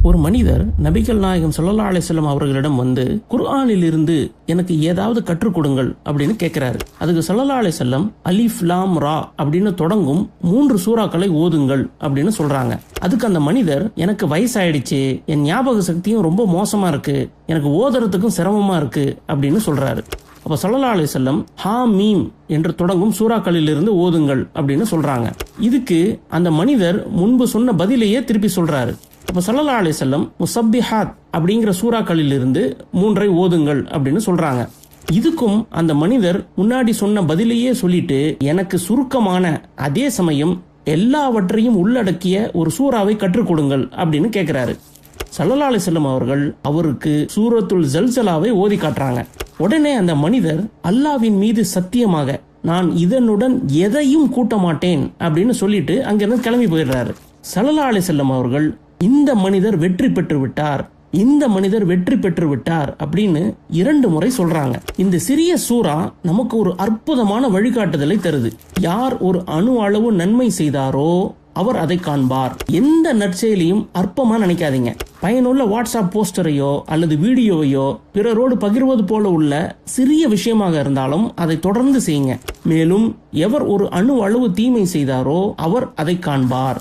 ஒரு மனிதர் நபிகள் நாயகம் ஸல்லல்லாஹு அலைஹி வஸல்லம் அவர்களிடம் வந்து குர்ஆனில் இருந்து எனக்கு ஏதாவது கற்றுக் கொடுங்கள் அப்படின்னு கேட்கிறாரு. அதுக்கு ஸல்லல்லாஹு அலைஹி வஸல்லம் அலிஃப் லாம் ரா அப்படின்னு தொடங்கும் 3 சூறாக்களை ஓதுங்கள் அப்படின்னு சொல்றாங்க. அதுக்கு அந்த மனிதர், எனக்கு வயசாயிடுச்சு, என் ஞாபக சக்தியும் ரொம்ப மோசமா இருக்கு, எனக்கு ஓதுறதுக்கும் சிரமமா இருக்கு அப்படின்னு சொல்றாரு. அப்ப ஸல்லல்லாஹு அலைஹி வஸல்லம் ஹா மீம் என்று தொடங்கும் சூறாக்களில் இருந்து ஓதுங்கள் அப்படின்னு சொல்றாங்க. இதுக்கு அந்த மனிதர் முன்பு சொன்ன பதிலையே திருப்பி சொல்றாரு. அப்ப ஸல்லல்லாஹு அலைஹி வஸல்லம் முஸப்பிஹாத் அப்படிங்கிற சூறாக்களில் இருந்து 3 ஓதுங்கள் அப்படின்னு சொல்றாங்க. இதுக்கும் அந்த மனிதர் முன்னாடி சொன்ன பதிலையே சொல்லிட்டு எனக்கு சுருக்கமான அதே சமயம் எல்லாவற்றையும் உள்ளடக்கிய ஒரு சூறாவை கற்றுக் கொடுங்கள் அப்படின்னு கேட்கிறாரு. ஸல்லல்லாஹு அலைஹி வஸல்லம் அவர்கள் அவருக்கு சூரத்துல் ஜல்சலாவை ஓதி காட்டுறாங்க. உடனே அந்த மனிதர், அல்லாஹ்வின் மீது சத்தியமாக நான் இதனுடன் எதையும் கூட்ட மாட்டேன் அப்படின்னு சொல்லிட்டு அங்கிருந்து கிளம்பி போயிடுறாரு. ஸல்லல்லாஹு அலைஹி வஸல்லம் அவர்கள் இந்த மனிதர் வெற்றி பெற்று விட்டார், இந்த மனிதர் வெற்றி பெற்று விட்டார் அப்படின்னு 2 முறை சொல்றாங்க. இந்த சிறிய சூறா நமக்கு ஒரு அற்புதமான வழிகாட்டுதலை தருது. யார் ஒரு அணு அளவு நன்மை செய்தாரோ அவர் அதை காண்பார். எந்த நற்செயலையும் அற்பமா நினைக்காதீங்க. பயனுள்ள வாட்ஸ்அப் போஸ்டரையோ அல்லது வீடியோவையோ பிறரோடு பகிர்வது போல உள்ள சிறிய விஷயமாக இருந்தாலும் அதை தொடர்ந்து செய்யுங்க. மேலும் எவர் ஒரு அணு அளவு தீமை செய்தாரோ அவர் அதை காண்பார்.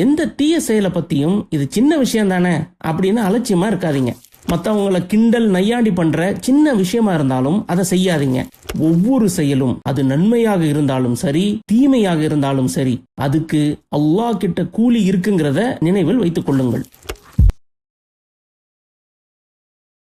எந்த தீய செயலை பத்தியும் இது சின்ன விஷயம் தானே அப்படின்னு அலட்சியமா இருக்காதீங்க. மற்றவங்களை கிண்டல் நையாண்டி பண்ற சின்ன விஷயமா இருந்தாலும் அதை செய்யாதீங்க. ஒவ்வொரு செயலும் அது நன்மையாக இருந்தாலும் சரி, தீமையாக இருந்தாலும் சரி, அதுக்கு அல்லாஹ் கிட்ட கூலி இருக்குங்கிறத நினைவில் வைத்துக் கொள்ளுங்கள்.